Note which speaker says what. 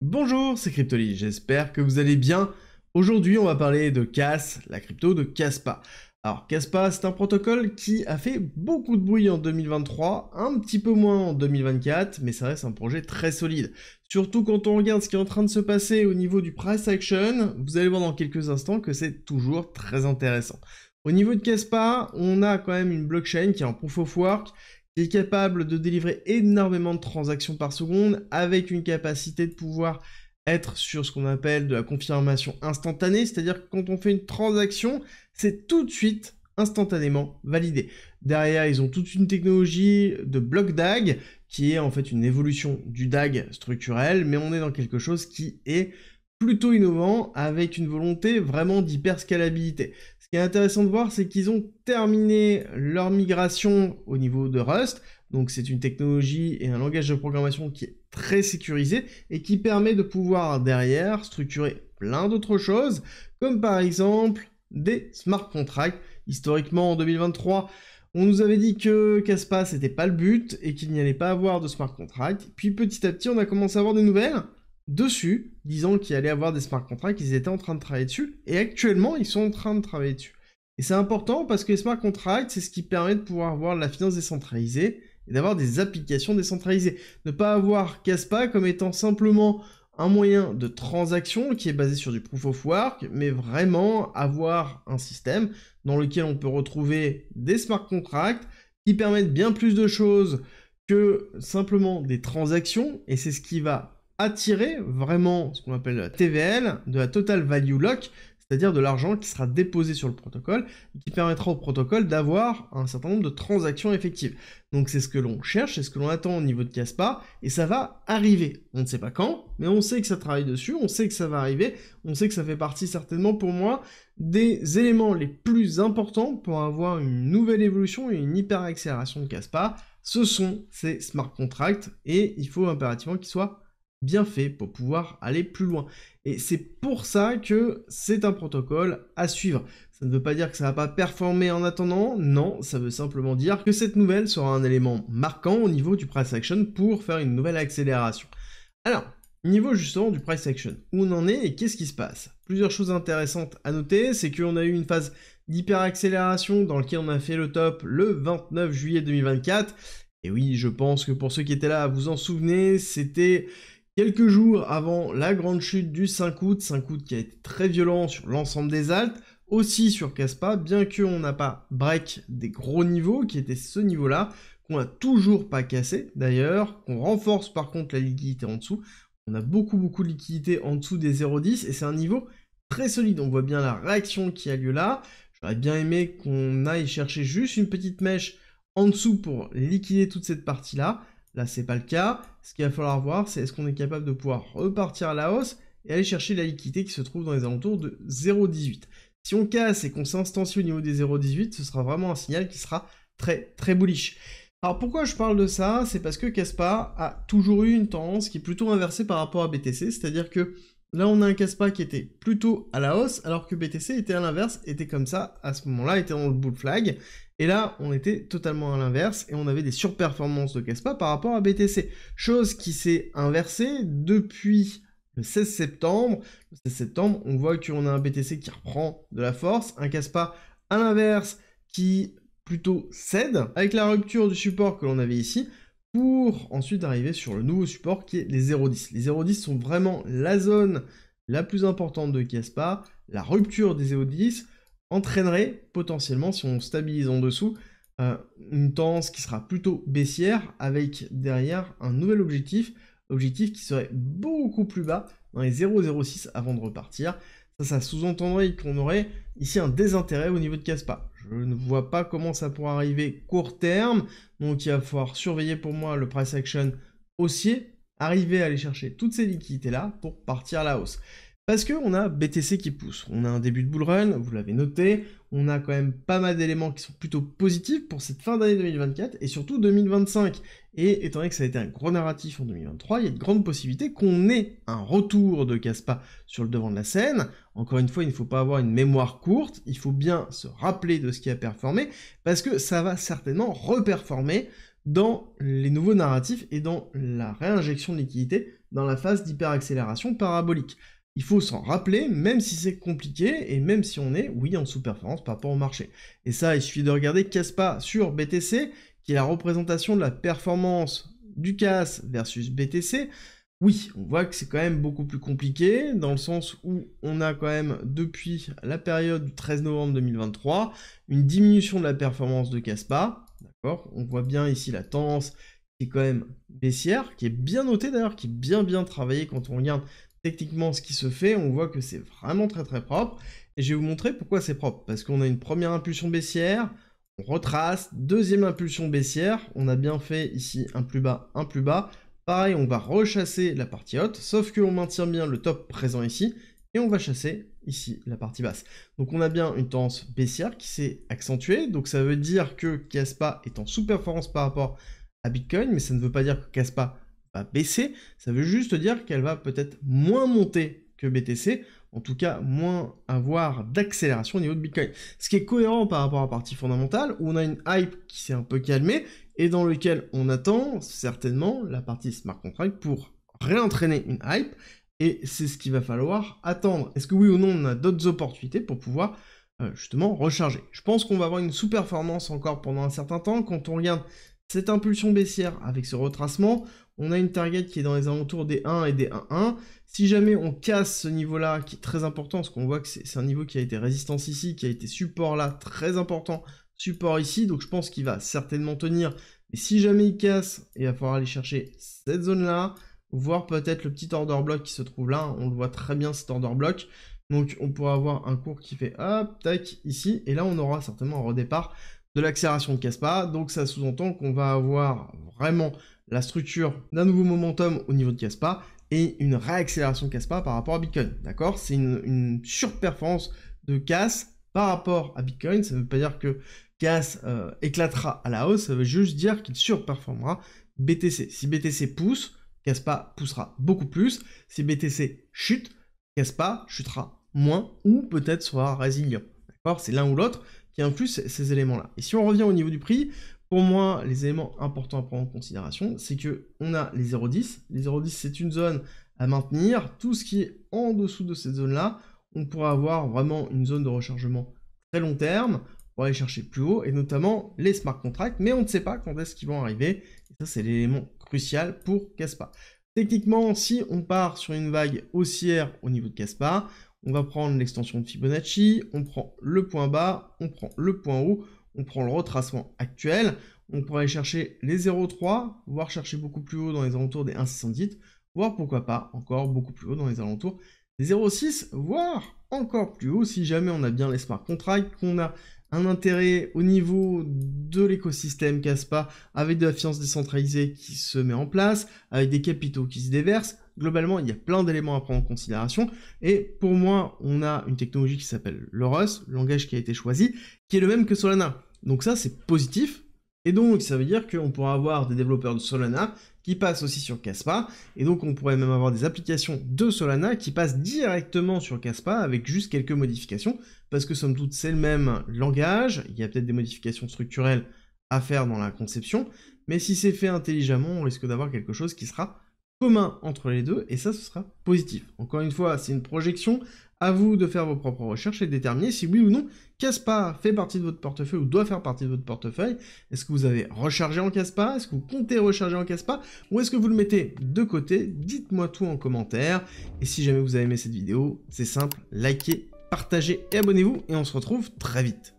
Speaker 1: Bonjour, c'est Cryptoly, j'espère que vous allez bien. Aujourd'hui, on va parler de Cas, la crypto de Kaspa. Alors, Kaspa, c'est un protocole qui a fait beaucoup de bruit en 2023, un petit peu moins en 2024, mais ça reste un projet très solide. Surtout quand on regarde ce qui est en train de se passer au niveau du price action, vous allez voir dans quelques instants que c'est toujours très intéressant. Au niveau de Kaspa, on a quand même une blockchain qui est en proof of work, qui est capable de délivrer énormément de transactions par seconde, avec une capacité de pouvoir être sur ce qu'on appelle de la confirmation instantanée, c'est-à-dire que quand on fait une transaction, c'est tout de suite instantanément validé. Derrière, ils ont toute une technologie de bloc DAG, qui est en fait une évolution du DAG structurel, mais on est dans quelque chose qui est plutôt innovant, avec une volonté vraiment d'hyperscalabilité. Ce qui est intéressant de voir, c'est qu'ils ont terminé leur migration au niveau de Rust, donc c'est une technologie et un langage de programmation qui est très sécurisé et qui permet de pouvoir derrière structurer plein d'autres choses, comme par exemple des smart contracts. Historiquement, en 2023, on nous avait dit que Kaspa, c'était pas le but et qu'il n'y allait pas avoir de smart contracts. Puis petit à petit, on a commencé à avoir des nouvelles dessus, disant qu'il allait avoir des smart contracts, qu'ils étaient en train de travailler dessus, et actuellement, ils sont en train de travailler dessus. Et c'est important parce que les smart contracts, c'est ce qui permet de pouvoir avoir de la finance décentralisée et d'avoir des applications décentralisées. Ne pas avoir Kaspa comme étant simplement un moyen de transaction qui est basé sur du proof of work, mais vraiment avoir un système dans lequel on peut retrouver des smart contracts qui permettent bien plus de choses que simplement des transactions, et c'est ce qui va attirer vraiment ce qu'on appelle la TVL, de la Total Value Lock, c'est-à-dire de l'argent qui sera déposé sur le protocole et qui permettra au protocole d'avoir un certain nombre de transactions effectives. Donc c'est ce que l'on cherche, c'est ce que l'on attend au niveau de Kaspa, et ça va arriver. On ne sait pas quand, mais on sait que ça travaille dessus, on sait que ça va arriver, on sait que ça fait partie certainement pour moi des éléments les plus importants pour avoir une nouvelle évolution et une hyper accélération de Kaspa. Ce sont ces smart contracts, et il faut impérativement qu'ils soient bien fait pour pouvoir aller plus loin. Et c'est pour ça que c'est un protocole à suivre. Ça ne veut pas dire que ça va pas performer en attendant, non, ça veut simplement dire que cette nouvelle sera un élément marquant au niveau du price action pour faire une nouvelle accélération. Alors, niveau justement du price action, où on en est et qu'est-ce qui se passe? Plusieurs choses intéressantes à noter, c'est qu'on a eu une phase d'hyper-accélération dans laquelle on a fait le top le 29 juillet 2024. Et oui, je pense que pour ceux qui étaient là, vous en souvenez, c'était quelques jours avant la grande chute du 5 août qui a été très violent sur l'ensemble des alts, aussi sur Kaspa, bien qu'on n'a pas break des gros niveaux, qui étaient ce niveau-là, qu'on n'a toujours pas cassé d'ailleurs, qu'on renforce par contre la liquidité en dessous. On a beaucoup de liquidité en dessous des 0,10 et c'est un niveau très solide. On voit bien la réaction qui a lieu là. J'aurais bien aimé qu'on aille chercher juste une petite mèche en dessous pour liquider toute cette partie-là. Là, c'est pas le cas. Ce qu'il va falloir voir, c'est est-ce qu'on est capable de pouvoir repartir à la hausse et aller chercher la liquidité qui se trouve dans les alentours de 0,18. Si on casse et qu'on s'instancie au niveau des 0,18, ce sera vraiment un signal qui sera très bullish. Alors pourquoi je parle de ça? C'est parce que Kaspa a toujours eu une tendance qui est plutôt inversée par rapport à BTC, c'est-à-dire que là on a un Kaspa qui était plutôt à la hausse, alors que BTC était à l'inverse, était comme ça, à ce moment-là, était dans le bull flag. Et là, on était totalement à l'inverse, et on avait des surperformances de Kaspa par rapport à BTC. Chose qui s'est inversée depuis le 16 septembre. Le 16 septembre, on voit qu'on a un BTC qui reprend de la force, un Kaspa à l'inverse qui plutôt cède, avec la rupture du support que l'on avait ici, pour ensuite arriver sur le nouveau support qui est les 0,10. Les 0,10 sont vraiment la zone la plus importante de Kaspa. La rupture des 0,10 entraînerait potentiellement, si on stabilise en dessous, une tendance qui sera plutôt baissière, avec derrière un nouvel objectif qui serait beaucoup plus bas, dans les 0,06 avant de repartir. Ça sous-entendrait qu'on aurait ici un désintérêt au niveau de Kaspa. Je ne vois pas comment ça pourra arriver court terme, donc il va falloir surveiller pour moi le price action haussier, arriver à aller chercher toutes ces liquidités-là pour partir à la hausse. Parce qu'on a BTC qui pousse, on a un début de bull run, vous l'avez noté, on a quand même pas mal d'éléments qui sont plutôt positifs pour cette fin d'année 2024 et surtout 2025. Et étant donné que ça a été un gros narratif en 2023, il y a de grandes possibilités qu'on ait un retour de Kaspa sur le devant de la scène. Encore une fois, il ne faut pas avoir une mémoire courte, il faut bien se rappeler de ce qui a performé, parce que ça va certainement reperformer dans les nouveaux narratifs et dans la réinjection de liquidité dans la phase d'hyperaccélération parabolique. Il faut s'en rappeler, même si c'est compliqué, et même si on est, oui, en sous-performance par rapport au marché. Et ça, il suffit de regarder Kaspa sur BTC, qui est la représentation de la performance du CAS versus BTC. Oui, on voit que c'est quand même beaucoup plus compliqué, dans le sens où on a quand même, depuis la période du 13 novembre 2023, une diminution de la performance de Kaspa, d'accord? On voit bien ici la tendance qui est quand même baissière, qui est bien notée d'ailleurs, qui est bien travaillée quand on regarde techniquement ce qui se fait, on voit que c'est vraiment très propre, et je vais vous montrer pourquoi c'est propre, parce qu'on a une première impulsion baissière, on retrace, deuxième impulsion baissière, on a bien fait ici un plus bas, pareil on va rechasser la partie haute, sauf qu'on maintient bien le top présent ici, et on va chasser ici la partie basse. Donc on a bien une tendance baissière qui s'est accentuée, donc ça veut dire que Kaspa est en sous-performance par rapport à Bitcoin, mais ça ne veut pas dire que Kaspa va baisser, ça veut juste dire qu'elle va peut-être moins monter que BTC, en tout cas moins avoir d'accélération au niveau de Bitcoin. Ce qui est cohérent par rapport à la partie fondamentale, où on a une hype qui s'est un peu calmée, et dans lequel on attend certainement la partie smart contract pour réentraîner une hype, et c'est ce qu'il va falloir attendre. Est-ce que oui ou non on a d'autres opportunités pour pouvoir justement recharger? Je pense qu'on va avoir une sous-performance encore pendant un certain temps. Quand on regarde cette impulsion baissière avec ce retracement, on a une target qui est dans les alentours des 1 et des 1,1. Si jamais on casse ce niveau-là, qui est très important, parce qu'on voit que c'est un niveau qui a été résistance ici, qui a été support là, très important, support ici, donc je pense qu'il va certainement tenir. Mais si jamais il casse, il va falloir aller chercher cette zone-là, voir peut-être le petit order block qui se trouve là, on le voit très bien cet order block. Donc on pourra avoir un cours qui fait hop, tac, ici, et là on aura certainement un redépart de l'accélération de Kaspa, donc ça sous-entend qu'on va avoir vraiment la structure d'un nouveau momentum au niveau de Kaspa et une réaccélération de Kaspa par rapport à Bitcoin, d'accord? C'est une surperformance de CAS par rapport à Bitcoin, ça ne veut pas dire que CAS éclatera à la hausse, ça veut juste dire qu'il surperformera BTC. Si BTC pousse, Kaspa poussera beaucoup plus, si BTC chute, Kaspa chutera moins ou peut-être sera résilient, d'accord? C'est l'un ou l'autre qui influe ces éléments-là. Et si on revient au niveau du prix, pour moi, les éléments importants à prendre en considération, c'est que on a les 0,10. Les 0,10, c'est une zone à maintenir. Tout ce qui est en dessous de cette zone-là, on pourra avoir vraiment une zone de rechargement très long terme pour aller chercher plus haut, et notamment les smart contracts, mais on ne sait pas quand est-ce qu'ils vont arriver. Et ça, c'est l'élément crucial pour Kaspa. Techniquement, si on part sur une vague haussière au niveau de Kaspa, on va prendre l'extension de Fibonacci, on prend le point bas, on prend le point haut, on prend le retracement actuel, on pourrait aller chercher les 0,3, voire chercher beaucoup plus haut dans les alentours des 1,610, voire pourquoi pas encore beaucoup plus haut dans les alentours des 0,6, voire encore plus haut si jamais on a bien les smart contracts, qu'on a un intérêt au niveau de l'écosystème Kaspa avec de la finance décentralisée qui se met en place, avec des capitaux qui se déversent. Globalement, il y a plein d'éléments à prendre en considération, et pour moi, on a une technologie qui s'appelle le Rust, le langage qui a été choisi, qui est le même que Solana. Donc ça, c'est positif, et donc ça veut dire qu'on pourra avoir des développeurs de Solana qui passent aussi sur Kaspa, et donc on pourrait même avoir des applications de Solana qui passent directement sur Kaspa avec juste quelques modifications, parce que somme toute, c'est le même langage, il y a peut-être des modifications structurelles à faire dans la conception, mais si c'est fait intelligemment, on risque d'avoir quelque chose qui sera commun entre les deux, et ça, ce sera positif. Encore une fois, c'est une projection, à vous de faire vos propres recherches et de déterminer si oui ou non Kaspa fait partie de votre portefeuille ou doit faire partie de votre portefeuille. Est-ce que vous avez rechargé en Kaspa? Est-ce que vous comptez recharger en Kaspa? Ou est-ce que vous le mettez de côté? Dites-moi tout en commentaire. Et si jamais vous avez aimé cette vidéo, c'est simple, likez, partagez et abonnez-vous, et on se retrouve très vite.